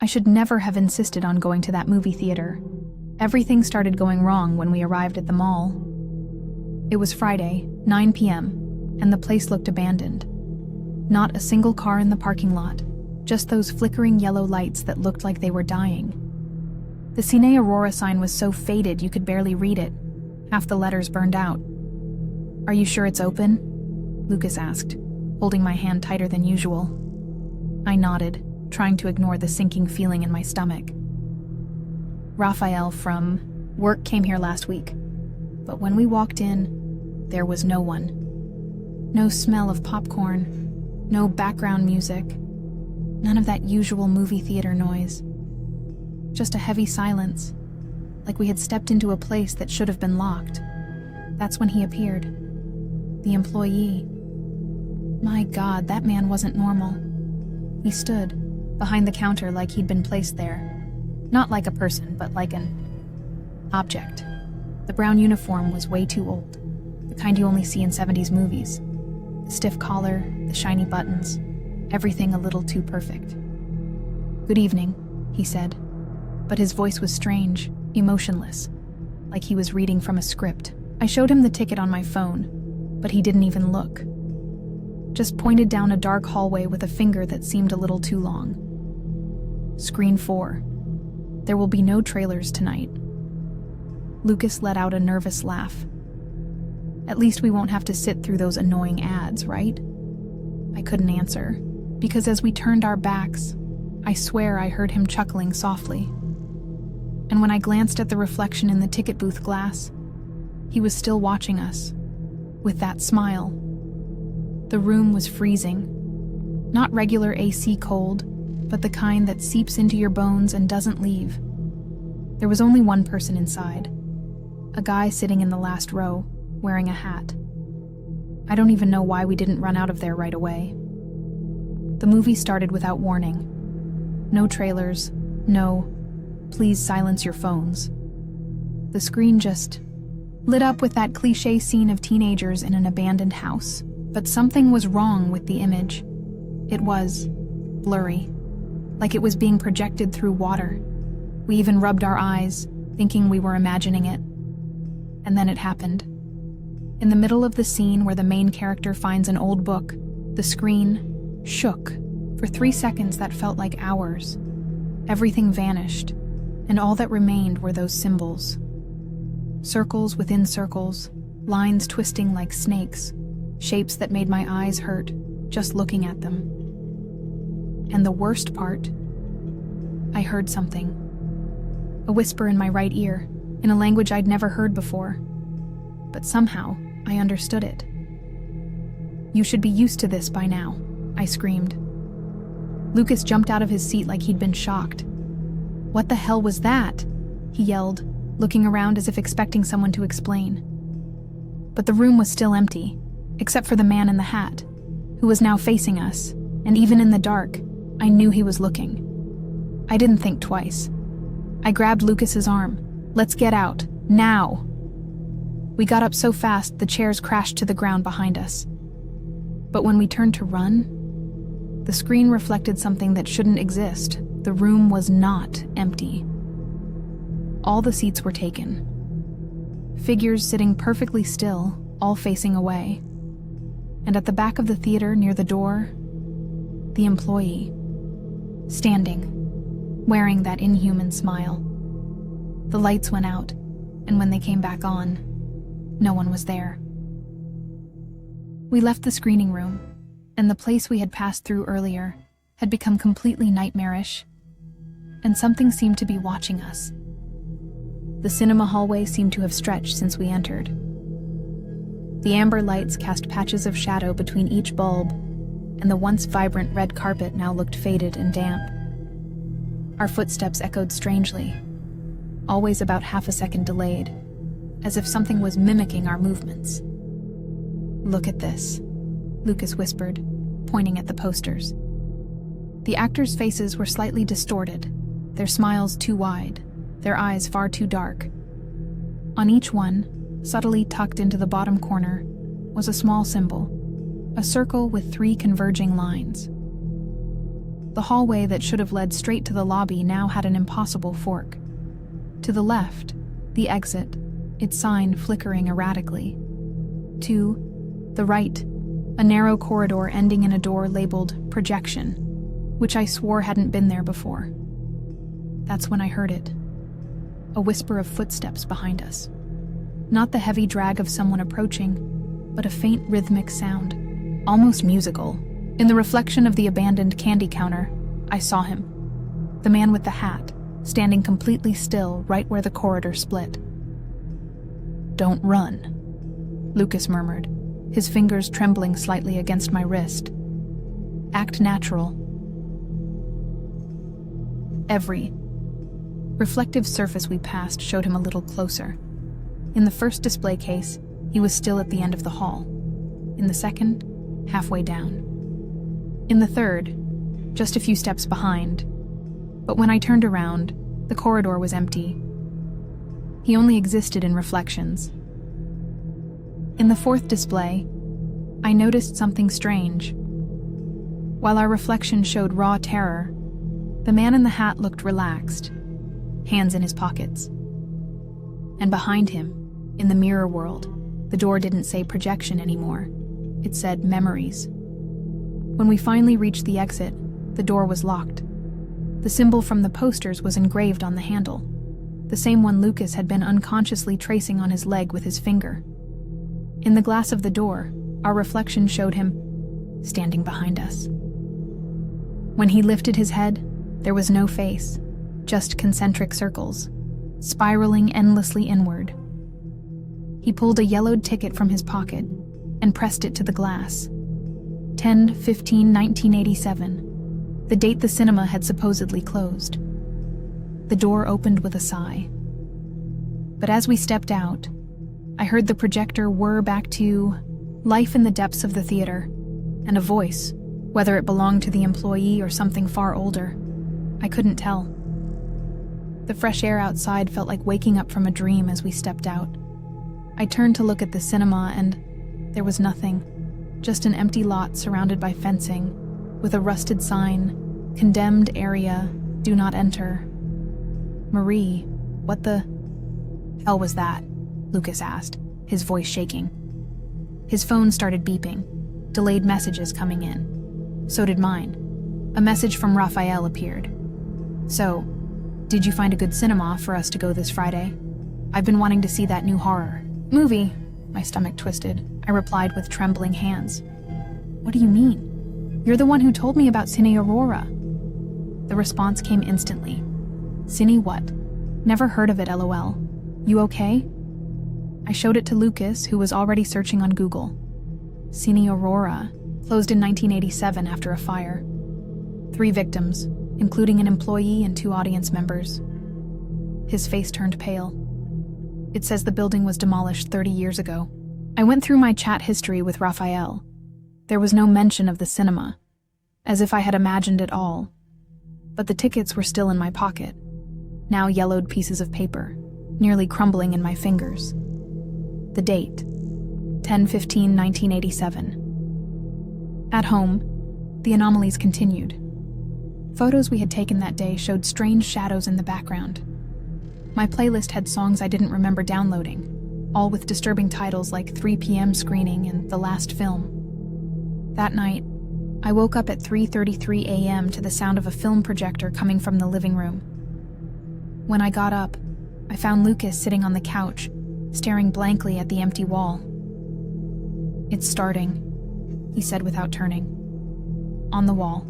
I should never have insisted on going to that movie theater. Everything started going wrong when we arrived at the mall. It was Friday, 9 p.m., and the place looked abandoned. Not a single car in the parking lot, just those flickering yellow lights that looked like they were dying. The Cine Aurora sign was so faded you could barely read it. Half the letters burned out. "Are you sure it's open?" Lucas asked, holding my hand tighter than usual. I nodded, trying to ignore the sinking feeling in my stomach. Raphael from work came here last week, but when we walked in, there was no one. No smell of popcorn, no background music, none of that usual movie theater noise. Just a heavy silence, like we had stepped into a place that should have been locked. That's when he appeared. The employee. My God, that man wasn't normal. He stood behind the counter like he'd been placed there. Not like a person, but like an object. The brown uniform was way too old, the kind you only see in 70s movies. The stiff collar, the shiny buttons, everything a little too perfect. "Good evening," he said, but his voice was strange, emotionless, like he was reading from a script. I showed him the ticket on my phone, but he didn't even look. Just pointed down a dark hallway with a finger that seemed a little too long. "Screen 4. There will be no trailers tonight." Lucas let out a nervous laugh. "At least we won't have to sit through those annoying ads, right?" I couldn't answer, because as we turned our backs, I swear I heard him chuckling softly. And when I glanced at the reflection in the ticket booth glass, he was still watching us, with that smile. The room was freezing. Not regular AC cold, but the kind that seeps into your bones and doesn't leave. There was only one person inside. A guy sitting in the last row, wearing a hat. I don't even know why we didn't run out of there right away. The movie started without warning. No trailers, no, "Please silence your phones." The screen just lit up with that cliché scene of teenagers in an abandoned house. But something was wrong with the image. It was blurry, like it was being projected through water. We even rubbed our eyes, thinking we were imagining it. And then it happened. In the middle of the scene where the main character finds an old book, the screen shook. For 3 seconds that felt like hours. Everything vanished, and all that remained were those symbols. Circles within circles, lines twisting like snakes, shapes that made my eyes hurt just looking at them. And the worst part, I heard something. A whisper in my right ear, in a language I'd never heard before. But somehow, I understood it. "You should be used to this by now," I screamed. Lucas jumped out of his seat like he'd been shocked. "What the hell was that?" he yelled, looking around as if expecting someone to explain. But the room was still empty, except for the man in the hat, who was now facing us, and even in the dark, I knew he was looking. I didn't think twice. I grabbed Lucas's arm. "Let's get out, now!" We got up so fast the chairs crashed to the ground behind us. But when we turned to run, the screen reflected something that shouldn't exist. The room was not empty. All the seats were taken. Figures sitting perfectly still, all facing away. And at the back of the theater, near the door, the employee, standing, wearing that inhuman smile. The lights went out, and when they came back on, no one was there. We left the screening room, and the place we had passed through earlier had become completely nightmarish, and something seemed to be watching us. The cinema hallway seemed to have stretched since we entered. The amber lights cast patches of shadow between each bulb, and the once vibrant red carpet now looked faded and damp. Our footsteps echoed strangely, always about half a second delayed, as if something was mimicking our movements. "Look at this," Lucas whispered, pointing at the posters. The actors' faces were slightly distorted, their smiles too wide, their eyes far too dark. On each one, subtly tucked into the bottom corner, was a small symbol, a circle with 3 converging lines. The hallway that should have led straight to the lobby now had an impossible fork. To the left, the exit, its sign flickering erratically. To the right, a narrow corridor ending in a door labeled projection, which I swore hadn't been there before. That's when I heard it. A whisper of footsteps behind us. Not the heavy drag of someone approaching, but a faint rhythmic sound, almost musical. In the reflection of the abandoned candy counter, I saw him. The man with the hat, standing completely still right where the corridor split. "Don't run," Lucas murmured, his fingers trembling slightly against my wrist. "Act natural." Every reflective surface we passed showed him a little closer. In the first display case, he was still at the end of the hall. In the second, halfway down. In the third, just a few steps behind. But when I turned around, the corridor was empty. He only existed in reflections. In the fourth display, I noticed something strange. While our reflection showed raw terror, the man in the hat looked relaxed, hands in his pockets. And behind him, in the mirror world, the door didn't say projection anymore. It said memories. When we finally reached the exit, the door was locked. The symbol from the posters was engraved on the handle, the same one Lucas had been unconsciously tracing on his leg with his finger. In the glass of the door, our reflection showed him standing behind us. When he lifted his head, there was no face, just concentric circles, spiraling endlessly inward. He pulled a yellowed ticket from his pocket and pressed it to the glass. 10/15/1987, the date the cinema had supposedly closed. The door opened with a sigh. But as we stepped out, I heard the projector whir back to life in the depths of the theater, and a voice, whether it belonged to the employee or something far older, I couldn't tell. The fresh air outside felt like waking up from a dream as we stepped out. I turned to look at the cinema and there was nothing, just an empty lot surrounded by fencing, with a rusted sign, "Condemned area, do not enter." "Marie, what the hell was that?" Lucas asked, his voice shaking. His phone started beeping, delayed messages coming in. So did mine. A message from Raphael appeared. "So, did you find a good cinema for us to go this Friday? I've been wanting to see that new horror movie." My stomach twisted. I replied with trembling hands. "What do you mean? You're the one who told me about Cine Aurora." The response came instantly. "Cine what? Never heard of it, LOL. You okay?" I showed it to Lucas, who was already searching on Google. Cine Aurora closed in 1987 after a fire. 3 victims, including an employee and 2 audience members. His face turned pale. It says the building was demolished 30 years ago. I went through my chat history with Raphael. There was no mention of the cinema, as if I had imagined it all. But the tickets were still in my pocket, now yellowed pieces of paper, nearly crumbling in my fingers. The date, 10/15/1987. At home, the anomalies continued. Photos we had taken that day showed strange shadows in the background. My playlist had songs I didn't remember downloading, all with disturbing titles like 3 p.m. screening and The Last Film. That night, I woke up at 3:33 a.m. to the sound of a film projector coming from the living room. When I got up, I found Lucas sitting on the couch, staring blankly at the empty wall. "It's starting," he said without turning. On the wall,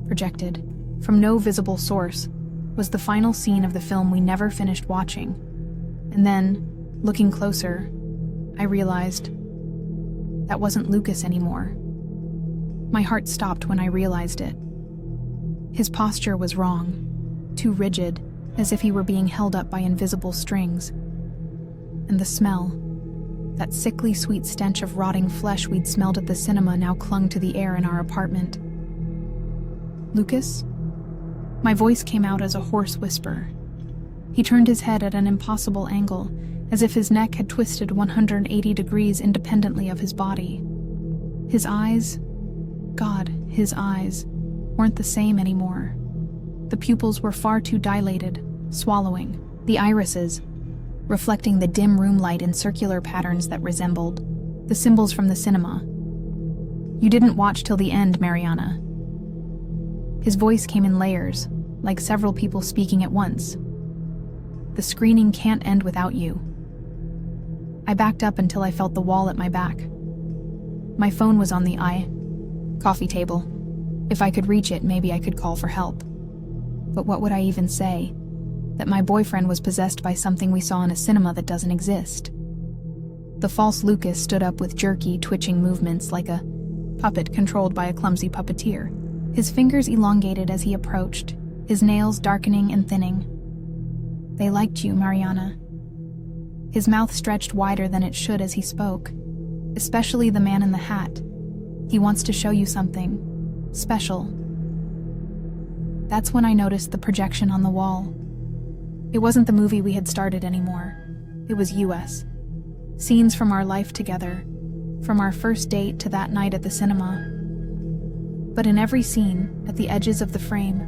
projected, from no visible source, was the final scene of the film we never finished watching. And then, looking closer, I realized that wasn't Lucas anymore. My heart stopped when I realized it. His posture was wrong, too rigid, as if he were being held up by invisible strings. And the smell, that sickly sweet stench of rotting flesh we'd smelled at the cinema, now clung to the air in our apartment. "Lucas?" My voice came out as a hoarse whisper. He turned his head at an impossible angle, as if his neck had twisted 180 degrees independently of his body. His eyes, God, his eyes, weren't the same anymore. The pupils were far too dilated, swallowing. The irises, reflecting the dim room light in circular patterns that resembled the symbols from the cinema. "You didn't watch till the end, Mariana." His voice came in layers, like several people speaking at once. "The screening can't end without you." I backed up until I felt the wall at my back. My phone was on the coffee table. If I could reach it, maybe I could call for help. But what would I even say? That my boyfriend was possessed by something we saw in a cinema that doesn't exist. The false Lucas stood up with jerky, twitching movements like a puppet controlled by a clumsy puppeteer. His fingers elongated as he approached, his nails darkening and thinning. "They liked you, Mariana." His mouth stretched wider than it should as he spoke. "Especially the man in the hat. He wants to show you something special." That's when I noticed the projection on the wall. It wasn't the movie we had started anymore. It was US. Scenes from our life together, from our first date to that night at the cinema. But in every scene, at the edges of the frame,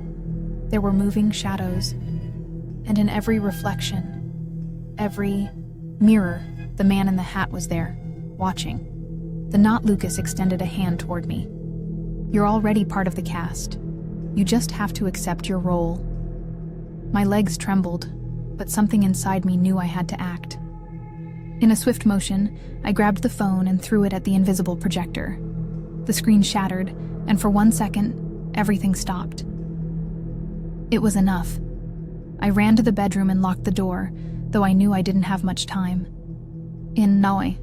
there were moving shadows. And in every reflection, every mirror, the man in the hat was there, watching. The not Lucas extended a hand toward me. "You're already part of the cast. You just have to accept your role." My legs trembled, but something inside me knew I had to act. In a swift motion, I grabbed the phone and threw it at the invisible projector. The screen shattered, and for 1 second, everything stopped. It was enough. I ran to the bedroom and locked the door, though I knew I didn't have much time. In Naue,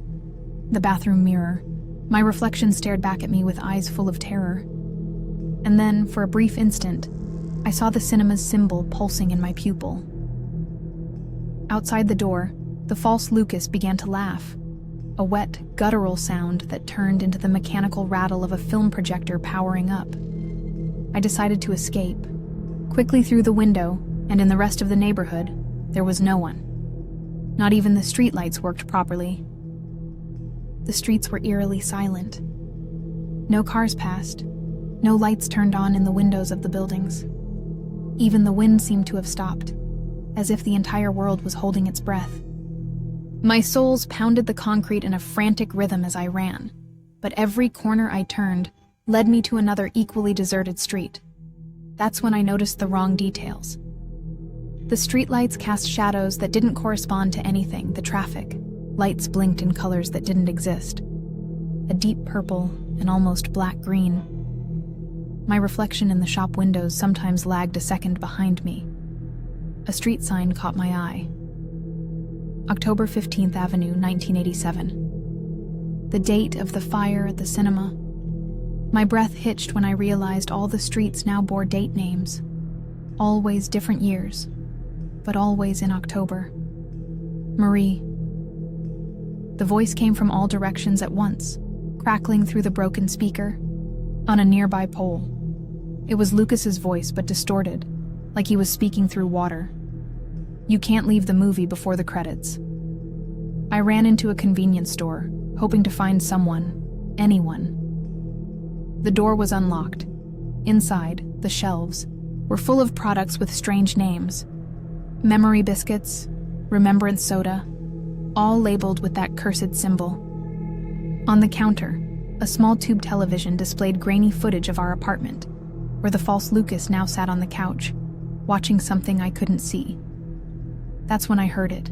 the bathroom mirror, my reflection stared back at me with eyes full of terror. And then, for a brief instant, I saw the cinema's symbol pulsing in my pupil. Outside the door, the false Lucas began to laugh, a wet, guttural sound that turned into the mechanical rattle of a film projector powering up. I decided to escape. Quickly through the window, and in the rest of the neighborhood, there was no one. Not even the streetlights worked properly. The streets were eerily silent. No cars passed. No lights turned on in the windows of the buildings. Even the wind seemed to have stopped, as if the entire world was holding its breath. My soles pounded the concrete in a frantic rhythm as I ran, but every corner I turned led me to another equally deserted street. That's when I noticed the wrong details. The streetlights cast shadows that didn't correspond to anything, the traffic. Lights blinked in colors that didn't exist. A deep purple and almost black-green. My reflection in the shop windows sometimes lagged a second behind me. A street sign caught my eye. October 15th Avenue, 1987. The date of the fire at the cinema. My breath hitched when I realized all the streets now bore date names. Always different years, but always in October. Marie. The voice came from all directions at once, crackling through the broken speaker. On a nearby pole. It was Lucas's voice, but distorted, like he was speaking through water. "You can't leave the movie before the credits." I ran into a convenience store, hoping to find someone, anyone. The door was unlocked. Inside, the shelves were full of products with strange names. Memory biscuits, remembrance soda, all labeled with that cursed symbol. On the counter, a small tube television displayed grainy footage of our apartment, where the false Lucas now sat on the couch, watching something I couldn't see. That's when I heard it.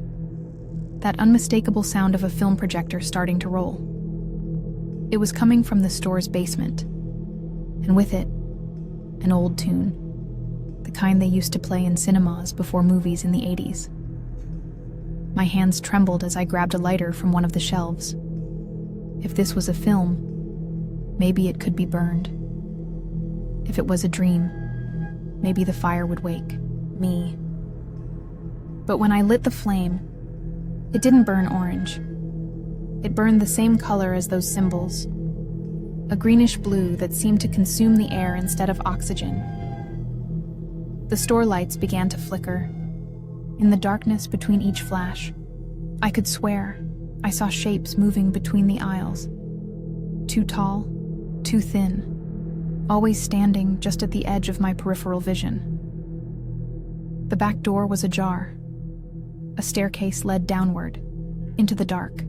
That unmistakable sound of a film projector starting to roll. It was coming from the store's basement, and with it, an old tune, the kind they used to play in cinemas before movies in the 80s. My hands trembled as I grabbed a lighter from one of the shelves. If this was a film, maybe it could be burned. If it was a dream, maybe the fire would wake me. But when I lit the flame, it didn't burn orange. It burned the same color as those symbols, a greenish blue that seemed to consume the air instead of oxygen. The store lights began to flicker. In the darkness between each flash, I could swear I saw shapes moving between the aisles. Too tall, too thin, always standing just at the edge of my peripheral vision. The back door was ajar. A staircase led downward, into the dark,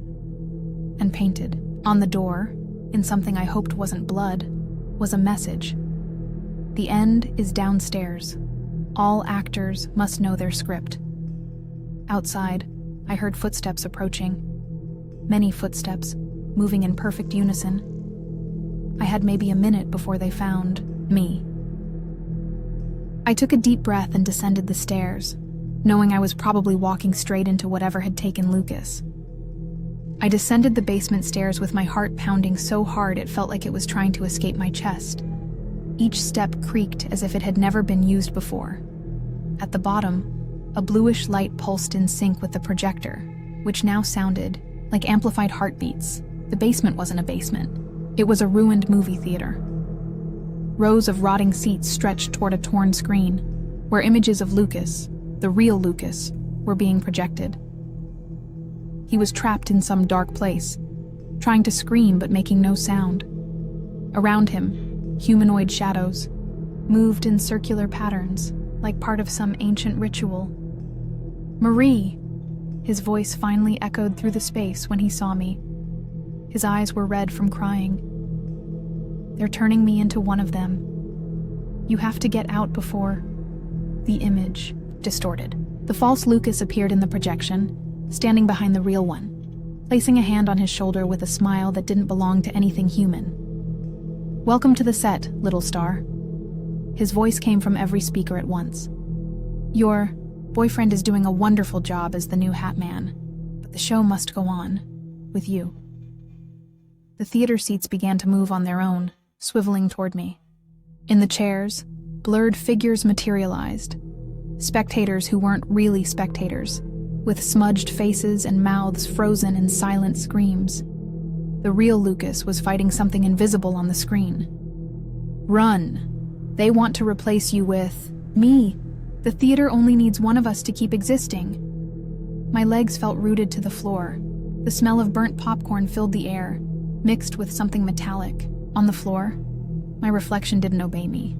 and painted. On the door, in something I hoped wasn't blood, was a message. The end is downstairs. All actors must know their script. Outside, I heard footsteps approaching. Many footsteps, moving in perfect unison. I had maybe a minute before they found me. I took a deep breath and descended the stairs, knowing I was probably walking straight into whatever had taken Lucas. I descended the basement stairs with my heart pounding so hard it felt like it was trying to escape my chest. Each step creaked as if it had never been used before. At the bottom, a bluish light pulsed in sync with the projector, which now sounded like amplified heartbeats. The basement wasn't a basement. It was a ruined movie theater. Rows of rotting seats stretched toward a torn screen, where images of Lucas, the real Lucas, were being projected. He was trapped in some dark place, trying to scream but making no sound. Around him, humanoid shadows moved in circular patterns, like part of some ancient ritual. "Marie!" His voice finally echoed through the space when he saw me. His eyes were red from crying. "They're turning me into one of them. You have to get out before..." The image distorted. The false Lucas appeared in the projection, standing behind the real one, placing a hand on his shoulder with a smile that didn't belong to anything human. "Welcome to the set, little star." His voice came from every speaker at once. "Your boyfriend is doing a wonderful job as the new Hat Man, but the show must go on, with you." The theater seats began to move on their own, swiveling toward me. In the chairs, blurred figures materialized. Spectators who weren't really spectators, with smudged faces and mouths frozen in silent screams. The real Lucas was fighting something invisible on the screen. "Run! They want to replace you with me. The theater only needs one of us to keep existing." My legs felt rooted to the floor. The smell of burnt popcorn filled the air, mixed with something metallic. On the floor, my reflection didn't obey me.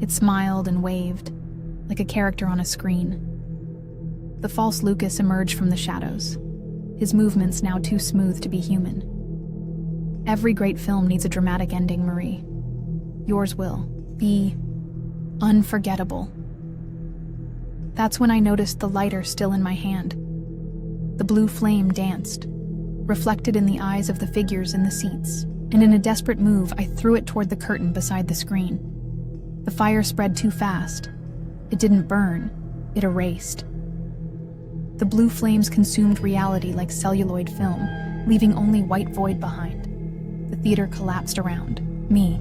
It smiled and waved, like a character on a screen. The false Lucas emerged from the shadows, his movements now too smooth to be human. "Every great film needs a dramatic ending, Marie. Yours will be unforgettable." That's when I noticed the lighter still in my hand. The blue flame danced, reflected in the eyes of the figures in the seats, and in a desperate move, I threw it toward the curtain beside the screen. The fire spread too fast. It didn't burn, it erased. The blue flames consumed reality like celluloid film, leaving only white void behind. The theater collapsed around me.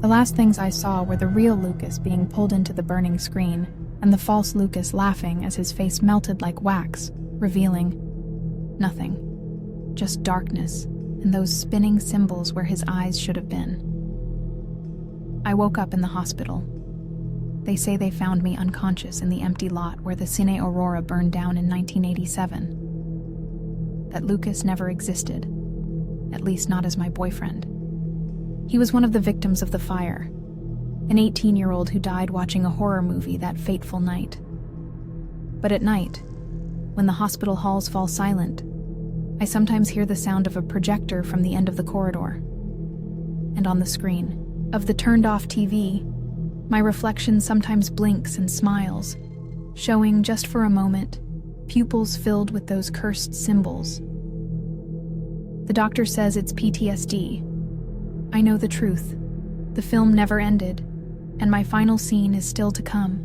The last things I saw were the real Lucas being pulled into the burning screen, and the false Lucas laughing as his face melted like wax, revealing nothing. Just darkness, and those spinning symbols where his eyes should have been. I woke up in the hospital. They say they found me unconscious in the empty lot where the Cine Aurora burned down in 1987. That Lucas never existed, at least not as my boyfriend. He was one of the victims of the fire, an 18-year-old who died watching a horror movie that fateful night. But at night, when the hospital halls fall silent, I sometimes hear the sound of a projector from the end of the corridor. And on the screen of the turned-off TV, my reflection sometimes blinks and smiles, showing just for a moment, pupils filled with those cursed symbols. The doctor says it's PTSD. I know the truth. The film never ended, and my final scene is still to come.